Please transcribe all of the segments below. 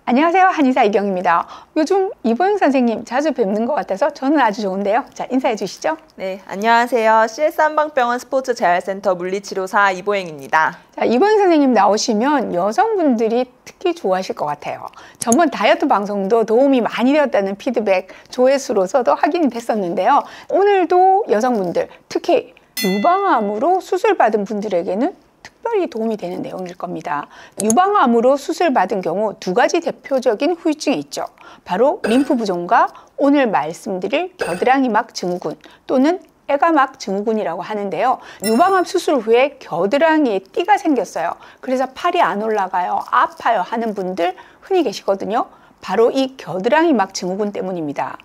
안녕하세요. 한의사 이경입니다. 요즘 이보영 선생님 자주 뵙는 것 같아서 저는 아주 좋은데요. 자, 인사해 주시죠. 네, 안녕하세요. CS 한방병원 스포츠 재활센터 물리치료사 이보영입니다. 자, 이보영 선생님 나오시면 여성분들이 특히 좋아하실 것 같아요. 전번 다이어트 방송도 도움이 많이 되었다는 피드백 조회수로서도 확인이 됐었는데요. 오늘도 여성분들, 특히 유방암으로 수술받은 분들에게는 특별히 도움이 되는 내용일 겁니다. 유방암으로 수술받은 경우 두 가지 대표적인 후유증이 있죠. 바로 림프 부종과 오늘 말씀드릴 겨드랑이막 증후군 또는 애가막 증후군이라고 하는데요. 유방암 수술 후에 겨드랑이에 띠가 생겼어요. 그래서 팔이 안 올라가요, 아파요 하는 분들 흔히 계시거든요. 바로 이 겨드랑이막 증후군 때문입니다.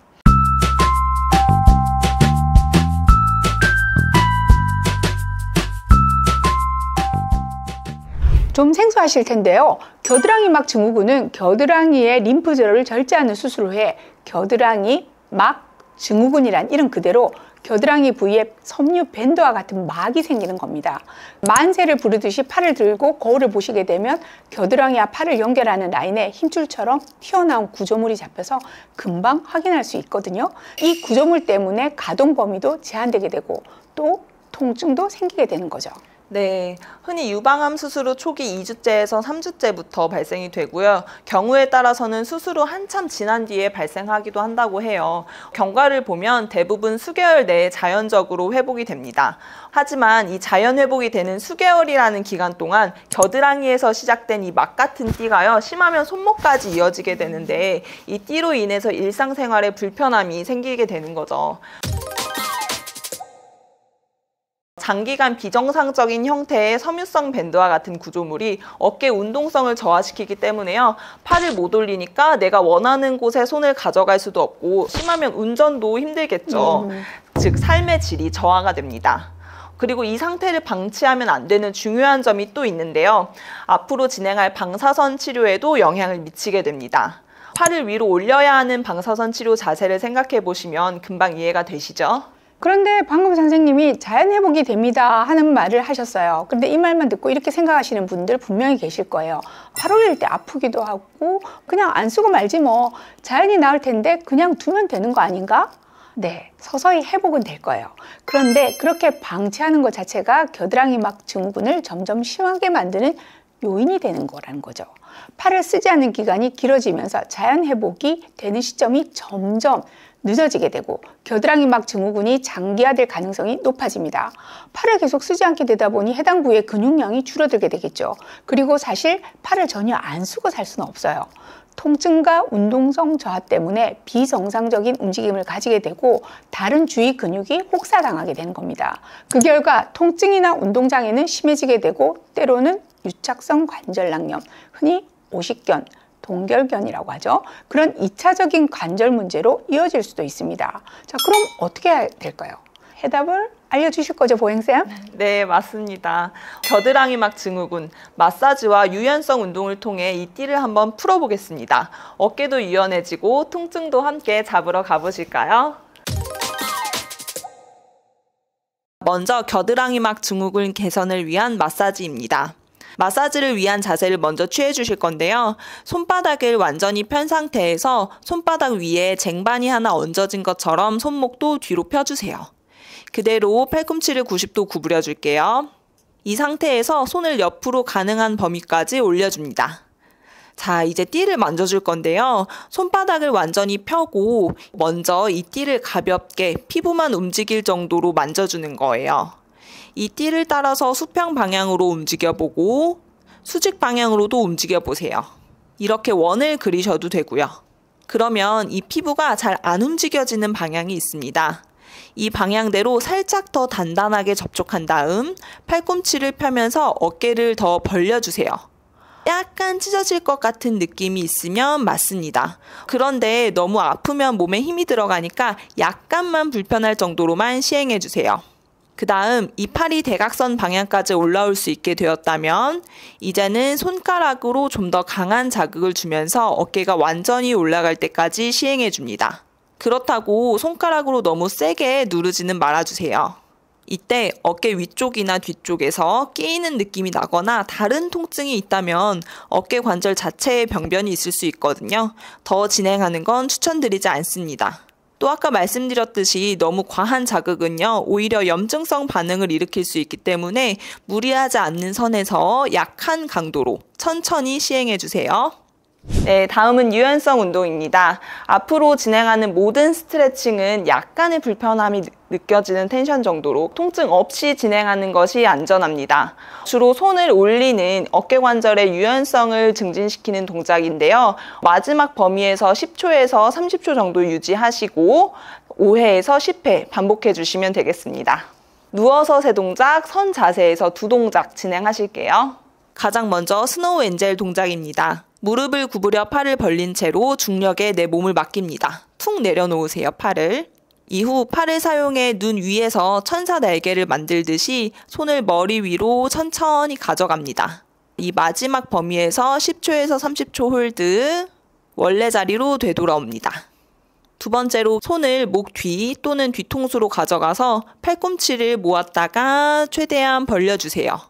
좀 생소하실 텐데요. 겨드랑이막 증후군은 겨드랑이의 림프절을 절제하는 수술 후에 겨드랑이막 증후군이란 이름 그대로 겨드랑이 부위에 섬유 밴드와 같은 막이 생기는 겁니다. 만세를 부르듯이 팔을 들고 거울을 보시게 되면 겨드랑이와 팔을 연결하는 라인에 힘줄처럼 튀어나온 구조물이 잡혀서 금방 확인할 수 있거든요. 이 구조물 때문에 가동 범위도 제한되게 되고 또 통증도 생기게 되는 거죠. 네, 흔히 유방암 수술 후 초기 2주째에서 3주째부터 발생이 되고요. 경우에 따라서는 수술 후 한참 지난 뒤에 발생하기도 한다고 해요. 경과를 보면 대부분 수개월 내에 자연적으로 회복이 됩니다. 하지만 이 자연 회복이 되는 수개월이라는 기간 동안 겨드랑이에서 시작된 이 막 같은 띠가요, 심하면 손목까지 이어지게 되는데 이 띠로 인해서 일상생활에 불편함이 생기게 되는 거죠. 장기간 비정상적인 형태의 섬유성 밴드와 같은 구조물이 어깨 운동성을 저하시키기 때문에요. 팔을 못 올리니까 내가 원하는 곳에 손을 가져갈 수도 없고 심하면 운전도 힘들겠죠. 즉 삶의 질이 저하가 됩니다. 그리고 이 상태를 방치하면 안 되는 중요한 점이 또 있는데요. 앞으로 진행할 방사선 치료에도 영향을 미치게 됩니다. 팔을 위로 올려야 하는 방사선 치료 자세를 생각해 보시면 금방 이해가 되시죠? 그런데 방금 선생님이 자연 회복이 됩니다 하는 말을 하셨어요. 그런데 이 말만 듣고 이렇게 생각하시는 분들 분명히 계실 거예요. 팔 올릴 때 아프기도 하고 그냥 안 쓰고 말지 뭐 자연이 나을 텐데 그냥 두면 되는 거 아닌가? 네, 서서히 회복은 될 거예요. 그런데 그렇게 방치하는 것 자체가 겨드랑이막 증후군을 점점 심하게 만드는 요인이 되는 거라는 거죠. 팔을 쓰지 않는 기간이 길어지면서 자연 회복이 되는 시점이 점점 늦어지게 되고 겨드랑이막 증후군이 장기화될 가능성이 높아집니다. 팔을 계속 쓰지 않게 되다 보니 해당 부위의 근육량이 줄어들게 되겠죠. 그리고 사실 팔을 전혀 안 쓰고 살 수는 없어요. 통증과 운동성 저하 때문에 비정상적인 움직임을 가지게 되고 다른 주위 근육이 혹사당하게 되는 겁니다. 그 결과 통증이나 운동장애는 심해지게 되고 때로는 유착성 관절낭염, 흔히 오십견, 동결견이라고 하죠. 그런 2차적인 관절 문제로 이어질 수도 있습니다. 자, 그럼 어떻게 해야 될까요? 해답을 알려주실 거죠, 보행쌤? 네, 맞습니다. 겨드랑이막 증후군, 마사지와 유연성 운동을 통해 이 띠를 한번 풀어보겠습니다. 어깨도 유연해지고 통증도 함께 잡으러 가보실까요? 먼저 겨드랑이막 증후군 개선을 위한 마사지입니다. 마사지를 위한 자세를 먼저 취해 주실 건데요. 손바닥을 완전히 편 상태에서 손바닥 위에 쟁반이 하나 얹어진 것처럼 손목도 뒤로 펴주세요. 그대로 팔꿈치를 90도 구부려 줄게요. 이 상태에서 손을 옆으로 가능한 범위까지 올려줍니다. 자, 이제 띠를 만져줄 건데요. 손바닥을 완전히 펴고 먼저 이 띠를 가볍게 피부만 움직일 정도로 만져주는 거예요. 이 띠를 따라서 수평 방향으로 움직여보고 수직 방향으로도 움직여보세요. 이렇게 원을 그리셔도 되고요. 그러면 이 피부가 잘 안 움직여지는 방향이 있습니다. 이 방향대로 살짝 더 단단하게 접촉한 다음 팔꿈치를 펴면서 어깨를 더 벌려주세요. 약간 찢어질 것 같은 느낌이 있으면 맞습니다. 그런데 너무 아프면 몸에 힘이 들어가니까 약간만 불편할 정도로만 시행해주세요. 그 다음 이 팔이 대각선 방향까지 올라올 수 있게 되었다면 이제는 손가락으로 좀 더 강한 자극을 주면서 어깨가 완전히 올라갈 때까지 시행해 줍니다. 그렇다고 손가락으로 너무 세게 누르지는 말아주세요. 이때 어깨 위쪽이나 뒤쪽에서 끼이는 느낌이 나거나 다른 통증이 있다면 어깨 관절 자체에 병변이 있을 수 있거든요. 더 진행하는 건 추천드리지 않습니다. 또 아까 말씀드렸듯이 너무 과한 자극은요, 오히려 염증성 반응을 일으킬 수 있기 때문에 무리하지 않는 선에서 약한 강도로 천천히 시행해주세요. 네, 다음은 유연성 운동입니다. 앞으로 진행하는 모든 스트레칭은 약간의 불편함이 느껴지는 텐션 정도로 통증 없이 진행하는 것이 안전합니다. 주로 손을 올리는 어깨 관절의 유연성을 증진시키는 동작인데요. 마지막 범위에서 10초에서 30초 정도 유지하시고 5회에서 10회 반복해 주시면 되겠습니다. 누워서 3동작, 선 자세에서 2동작 진행하실게요. 가장 먼저 스노우 엔젤 동작입니다. 무릎을 구부려 팔을 벌린 채로 중력에 내 몸을 맡깁니다. 툭 내려놓으세요, 팔을. 이후 팔을 사용해 눈 위에서 천사 날개를 만들듯이 손을 머리 위로 천천히 가져갑니다. 이 마지막 범위에서 10초에서 30초 홀드, 원래 자리로 되돌아옵니다. 두 번째로 손을 목 뒤 또는 뒤통수로 가져가서 팔꿈치를 모았다가 최대한 벌려주세요.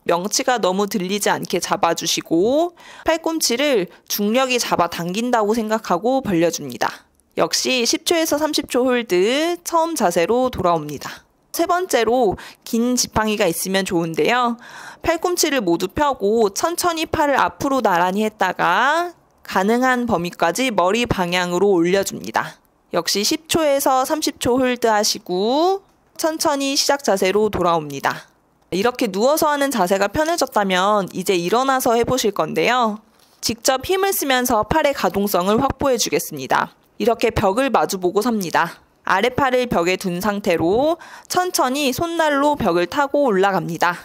명치가 너무 들리지 않게 잡아주시고 팔꿈치를 중력이 잡아당긴다고 생각하고 벌려줍니다. 역시 10초에서 30초 홀드, 처음 자세로 돌아옵니다. 세 번째로 긴 지팡이가 있으면 좋은데요. 팔꿈치를 모두 펴고 천천히 팔을 앞으로 나란히 했다가 가능한 범위까지 머리 방향으로 올려줍니다. 역시 10초에서 30초 홀드 하시고 천천히 시작 자세로 돌아옵니다. 이렇게 누워서 하는 자세가 편해졌다면 이제 일어나서 해보실 건데요. 직접 힘을 쓰면서 팔의 가동성을 확보해 주겠습니다. 이렇게 벽을 마주보고 섭니다. 아랫팔을 벽에 둔 상태로 천천히 손날로 벽을 타고 올라갑니다.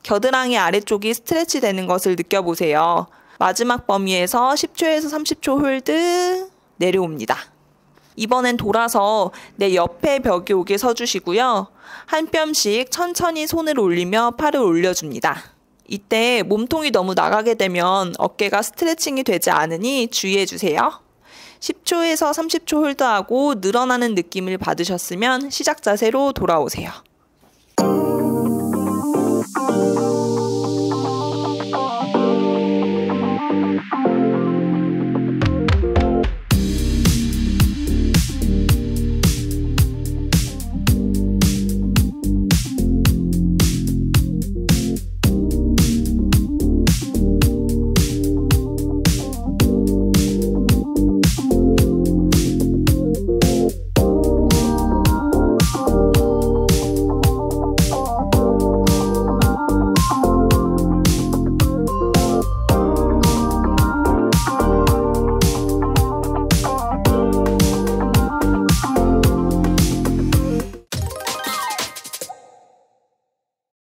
겨드랑이 아래쪽이 스트레치 되는 것을 느껴보세요. 마지막 범위에서 10초에서 30초 홀드, 내려옵니다. 이번엔 돌아서 내 옆에 벽에 오게 서주시고요. 한 뼘씩 천천히 손을 올리며 팔을 올려줍니다. 이때 몸통이 너무 나가게 되면 어깨가 스트레칭이 되지 않으니 주의해주세요. 10초에서 30초 홀드하고 늘어나는 느낌을 받으셨으면 시작 자세로 돌아오세요.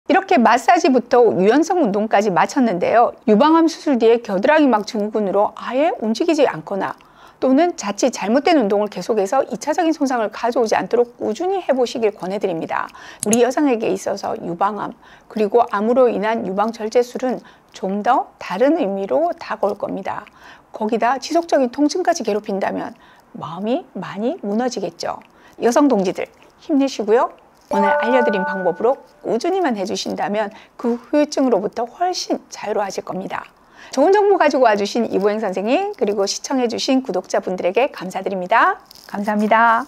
이렇게 마사지부터 유연성 운동까지 마쳤는데요. 유방암 수술 뒤에 겨드랑이막 증후군으로 아예 움직이지 않거나 또는 자칫 잘못된 운동을 계속해서 2차적인 손상을 가져오지 않도록 꾸준히 해보시길 권해드립니다. 우리 여성에게 있어서 유방암 그리고 암으로 인한 유방절제술은 좀 더 다른 의미로 다가올 겁니다. 거기다 지속적인 통증까지 괴롭힌다면 마음이 많이 무너지겠죠. 여성 동지들 힘내시고요. 오늘 알려드린 방법으로 꾸준히만 해주신다면 그 후유증으로부터 훨씬 자유로워하실 겁니다. 좋은 정보 가지고 와주신 이보행 선생님 그리고 시청해주신 구독자분들에게 감사드립니다. 감사합니다.